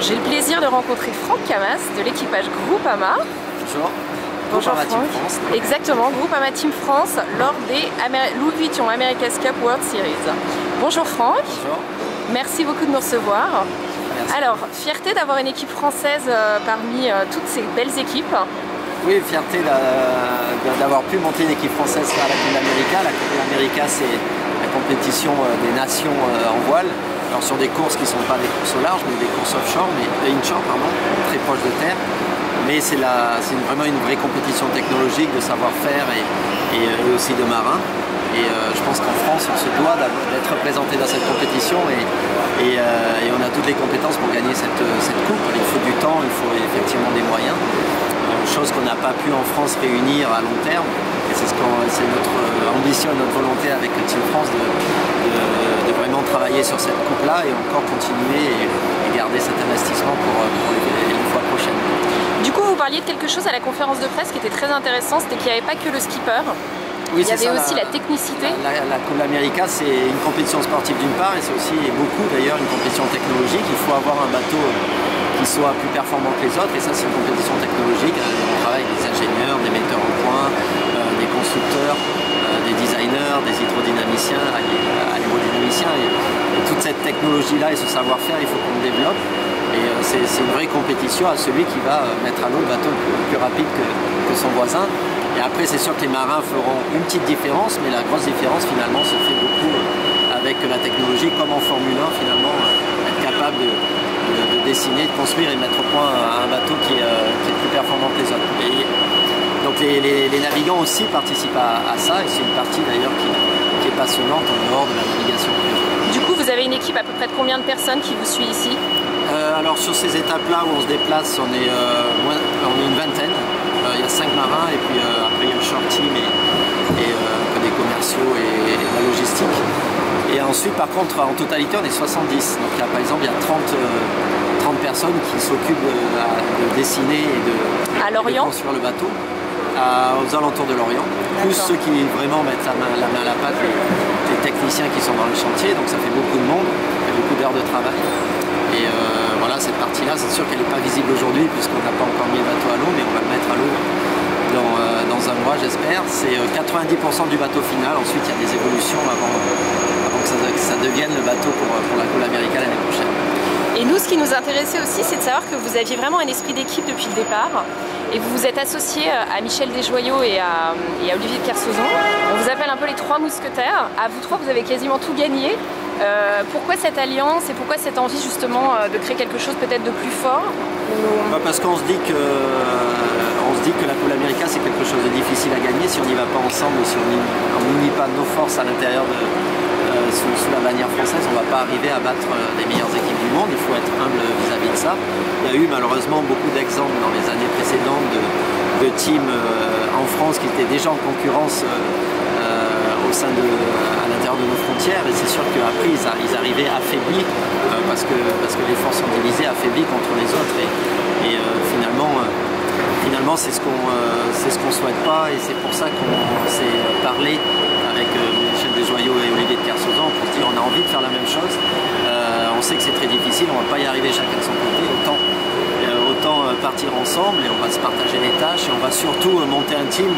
J'ai le plaisir de rencontrer Franck Camas de l'équipage Groupama. Bonjour. Bonjour Groupama Franck. Team France. Exactement, Groupama Team France lors des Louis Vuitton America's Cup World Series. Bonjour Franck. Bonjour. Merci beaucoup de nous recevoir. Merci. Alors, fierté d'avoir une équipe française parmi toutes ces belles équipes. Oui, fierté d'avoir pu monter une équipe française à la Coupe d'Amérique. La Coupe d'Amérique, c'est la compétition des nations en voile. Alors sur des courses qui ne sont pas des courses au large, mais des courses offshore, inshore, pardon, très proches de terre. Mais c'est vraiment une vraie compétition technologique de savoir-faire et aussi de marins. Et je pense qu'en France, on se doit d'être représenté dans cette compétition et on a toutes les compétences pour gagner cette coupe. Il faut du temps, il faut effectivement des moyens. Chose qu'on n'a pas pu en France réunir à long terme. Et c'est notre ambition et notre volonté avec le Team France de vraiment travailler sur cette coupe-là et encore continuer et garder cet investissement pour les fois prochaines. Du coup, vous parliez de quelque chose à la conférence de presse qui était très intéressant, c'était qu'il n'y avait pas que le skipper. Oui, il y avait aussi la technicité. La Coupe d'Amérique, c'est une compétition sportive d'une part et c'est aussi beaucoup d'ailleurs une compétition technologique. Il faut avoir un bateau qui soit plus performant que les autres et ça c'est une compétition technologique. On travaille avec des ingénieurs, des metteurs en point, des constructeurs, des designers, des hydrodynamiciens, aérodynamiciens et toute cette technologie-là et ce savoir-faire, il faut qu'on le développe. Et c'est une vraie compétition à celui qui va mettre à l'eau le bateau plus rapide que son voisin. Et après, c'est sûr que les marins feront une petite différence, mais la grosse différence finalement se fait beaucoup avec la technologie, comme en Formule 1 finalement, être capable de dessiner, de construire et de mettre au point un bateau qui est plus performant que les autres. Et donc les navigants aussi participent à ça, et c'est une partie d'ailleurs qui est passionnante en dehors de la navigation. Du coup, vous avez une équipe à peu près de combien de personnes qui vous suit ici? Alors sur ces étapes-là où on se déplace, on est une vingtaine. Il y a 5 marins et puis après il y a le short team et un peu des commerciaux et la logistique. Et ensuite par contre en totalité on est 70. Donc par exemple il y a 30 personnes qui s'occupent de dessiner et de construire le bateau aux alentours de l'Orient. Plus ceux qui vraiment mettent la main à la pâte, les techniciens qui sont dans le chantier. Donc ça fait beaucoup de monde, beaucoup d'heures de travail. Et voilà, cette partie-là, c'est sûr qu'elle n'est pas visible aujourd'hui puisqu'on n'a pas encore mis le bateau à l'eau, mais on va le mettre à l'eau dans un mois, j'espère. C'est 90% du bateau final. Ensuite, il y a des évolutions avant que ça devienne le bateau pour la Coupe d'Amérique l'année prochaine. Et nous, ce qui nous intéressait aussi, c'est de savoir que vous aviez vraiment un esprit d'équipe depuis le départ. Et vous vous êtes associé à Michel Desjoyaux et à Olivier de Kersauzon. On vous appelle un peu les trois mousquetaires. À vous trois, vous avez quasiment tout gagné. Pourquoi cette alliance et pourquoi cette envie justement de créer quelque chose peut-être de plus fort? Parce qu'on se dit que la Coupe d'Amérique c'est quelque chose de difficile à gagner si on n'y va pas ensemble et si on n'unit pas nos forces à l'intérieur sous la bannière française, on ne va pas arriver à battre les meilleures équipes du monde. Il faut être humble vis-à-vis de ça. Il y a eu malheureusement beaucoup d'exemples dans les années précédentes de teams en France qui étaient déjà en concurrence à l'intérieur de nos frontières, et c'est sûr qu'après ils arrivaient affaiblis parce que les forces sont divisées, affaiblis contre les autres et finalement c'est ce qu'on souhaite pas, et c'est pour ça qu'on s'est parlé avec Michel Desjoyaux et Olivier de Kersauzon pour se dire on a envie de faire la même chose. On sait que c'est très difficile, on ne va pas y arriver chacun de son côté, autant partir ensemble et on va se partager les tâches et on va surtout monter un team.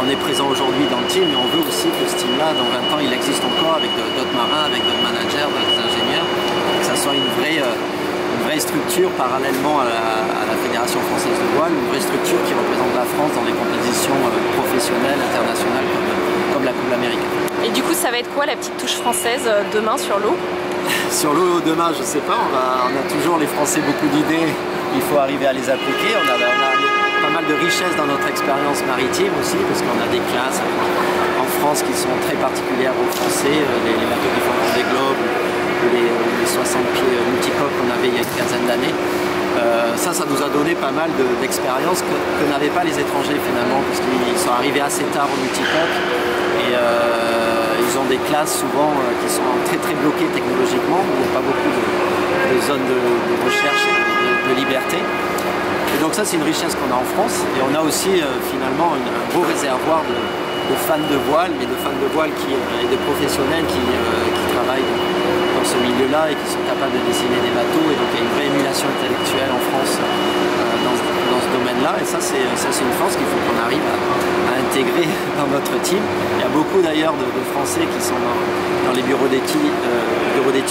On est présent aujourd'hui dans le team, mais on veut aussi que ce team-là, dans 20 ans, il existe encore avec d'autres marins, avec d'autres managers, d'autres ingénieurs, que ça soit une vraie structure parallèlement à la Fédération française de voile, une vraie structure qui représente la France dans des compétitions professionnelles, internationales, comme la Coupe d'Amérique. Et du coup, ça va être quoi la petite touche française demain sur l'eau? Sur l'eau demain, je sais pas, on a toujours les Français beaucoup d'idées, il faut arriver à les appliquer. On a pas mal de richesses dans notre expérience maritime aussi, parce qu'on a des classes en France qui sont très particulières aux Français, les bateaux qui font le Vendée Globe, les 60 pieds multicoques qu'on avait il y a une quinzaine d'années. Ça nous a donné pas mal d'expériences que n'avaient pas les étrangers finalement, parce qu'ils sont arrivés assez tard au multicoque et ils ont des classes souvent qui sont très très bloquées technologiquement, où il n'y a pas beaucoup de zones de recherche et de liberté. Et donc ça c'est une richesse qu'on a en France, et on a aussi finalement un beau réservoir de fans de voile, mais de fans de voile et de professionnels qui travaillent dans ce milieu-là et qui sont capables de dessiner des bateaux, et donc il y a une vraie émulation là, et ça c'est une force qu'il faut qu'on arrive à intégrer dans notre team. Il y a beaucoup d'ailleurs de Français qui sont dans les bureaux d'études des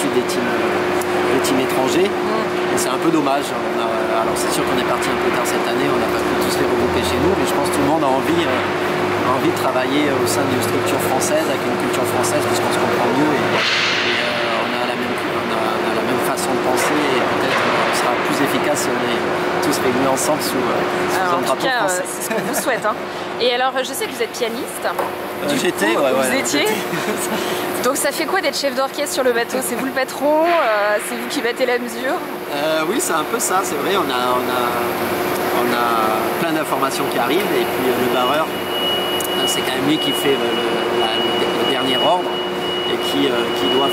teams étrangers. Et c'est un peu dommage. Alors c'est sûr qu'on est parti un peu tard cette année, on n'a pas pu tous les regrouper chez nous, mais je pense que tout le monde a envie de travailler au sein d'une structure française, avec une culture française, parce qu'on se comprend mieux et on a la même façon de penser, et peut-être on sera plus efficace si on est tous réunis ensemble sous un drapeau français. C'est ce qu'on vous souhaite. Hein. Et alors, je sais que vous êtes pianiste. J'étais, vous étiez. Donc ça fait quoi d'être chef d'orchestre sur le bateau? C'est vous le patron? C'est vous qui battez la mesure? Oui, c'est un peu ça, c'est vrai. On a plein d'informations qui arrivent, et puis le barreur, c'est quand même lui qui fait le dernier ordre et qui doit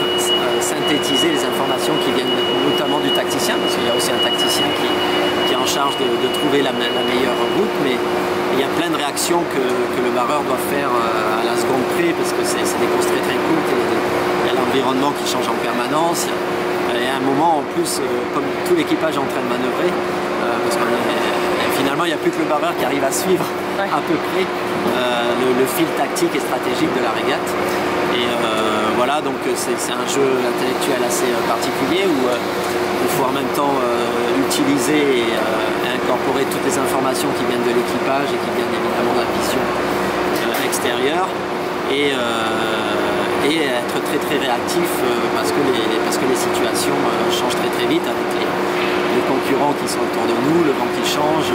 synthétiser les informations qui viennent notamment du tacticien, parce qu'il y a aussi un tacticien qui est en charge de trouver la meilleure route, mais il y a plein de réactions que le barreur doit faire à la seconde près, parce que c'est des courses très très courtes, il y a l'environnement qui change en permanence, et à un moment en plus, comme tout l'équipage est en train de manœuvrer, parce que finalement il n'y a plus que le barreur qui arrive à suivre à peu près le fil tactique et stratégique de la régate. Et voilà, donc c'est un jeu intellectuel assez particulier où il faut en même temps utiliser et incorporer toutes les informations qui viennent de l'équipage et qui viennent évidemment de la vision extérieure, et être très très réactif parce que les situations changent très très vite avec les concurrents qui sont autour de nous, le vent qui change,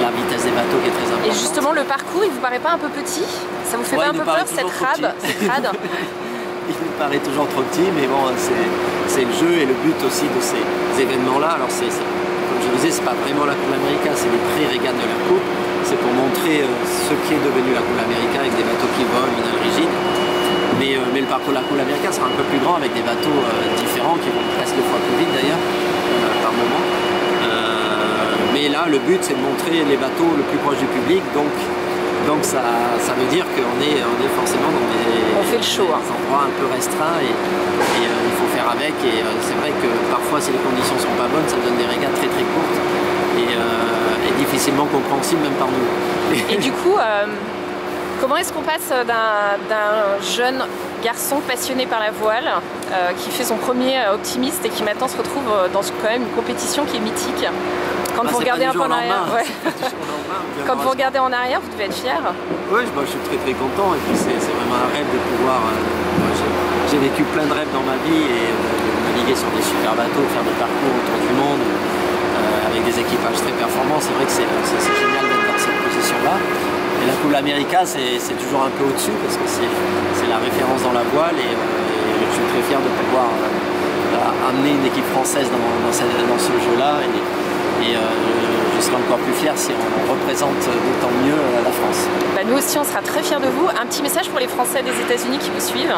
la vitesse des bateaux qui est très importante. Et justement, le parcours, il vous paraît pas un peu petit? Ça vous fait pas un peu peur, cette crade? Il nous paraît toujours trop petit, mais bon, c'est le jeu et le but aussi de ces événements-là. Alors comme je disais, c'est pas vraiment la Coupe América, c'est les pré-régates de la Coupe. C'est pour montrer ce qui est devenu la Coupe América avec des bateaux qui volent, une aile rigide. Mais le parcours de la Coupe América sera un peu plus grand avec des bateaux différents qui vont presque 2 fois plus vite d'ailleurs par moment. Mais là, le but c'est de montrer les bateaux le plus proche du public, donc ça veut dire qu'on est forcément dans des endroits un peu restreints, et il faut faire avec. Et c'est vrai que parfois, si les conditions ne sont pas bonnes, ça donne des régates très très courtes et difficilement compréhensibles même par nous. Et du coup, comment est-ce qu'on passe d'un jeune garçon passionné par la voile qui fait son premier optimiste et qui maintenant se retrouve dans quand même une compétition qui est mythique? Quand vous regardez un peu en arrière, quand vous regardez en arrière, vous devez être fier. Oui, je suis très très content, et puis c'est vraiment un rêve de pouvoir. J'ai vécu plein de rêves dans ma vie, et de naviguer sur des super bateaux, faire des parcours autour du monde avec des équipages très performants. C'est vrai que c'est génial d'être dans cette position-là. Et la Coupe América, c'est toujours un peu au-dessus, parce que c'est la référence dans la voile, et je suis très fier de pouvoir amener une équipe française dans ce jeu-là. Et je serai encore plus fier si on représente d'autant mieux la France. Bah nous aussi, on sera très fiers de vous. Un petit message pour les Français des États-Unis qui vous suivent?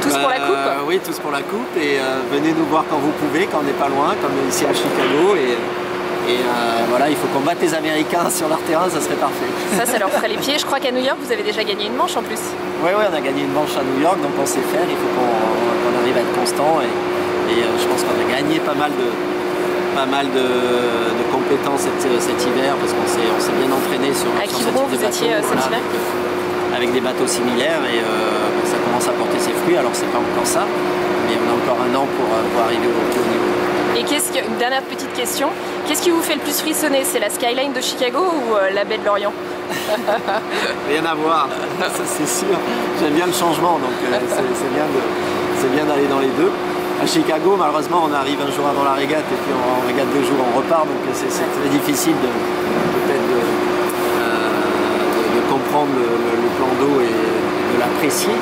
Tous pour la Coupe? Oui, tous pour la Coupe. Et venez nous voir quand vous pouvez, quand on n'est pas loin, comme ici à Chicago. Et voilà, il faut qu'on batte les Américains sur leur terrain, ça serait parfait. Ça leur ferait les pieds. Je crois qu'à New York, vous avez déjà gagné une manche en plus. Oui, on a gagné une manche à New York, donc on sait faire. Il faut qu'on arrive à être constant. Et je pense qu'on a gagné pas mal de compétences cet hiver, parce qu'on s'est bien entraîné sur cet hiver. Vous étiez cet hiver avec des bateaux similaires, et ça commence à porter ses fruits. Alors c'est pas encore ça, mais on a encore un an pour arriver au haut niveau. Et une dernière petite question, qu'est-ce qui vous fait le plus frissonner? C'est la skyline de Chicago ou la baie de l'Orient? Rien à voir, ça c'est sûr. J'aime bien le changement, donc c'est bien d'aller dans les deux. À Chicago, malheureusement, on arrive un jour avant la régate, et puis on régate 2 jours, on repart, donc c'est très difficile peut-être de comprendre le plan d'eau et de l'apprécier.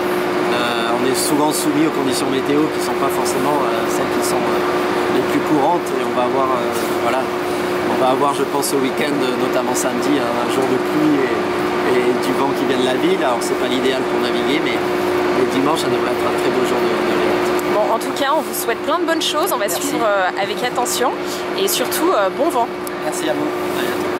On est souvent soumis aux conditions météo qui ne sont pas forcément celles qui sont les plus courantes, et on va avoir, je pense, ce week-end, notamment samedi, un jour de pluie et du vent qui vient de la ville. Alors c'est pas l'idéal pour naviguer, mais le dimanche, ça devrait être un très beau jour de régate. Bon, en tout cas, on vous souhaite plein de bonnes choses, on va suivre avec attention, et surtout bon vent. Merci à vous.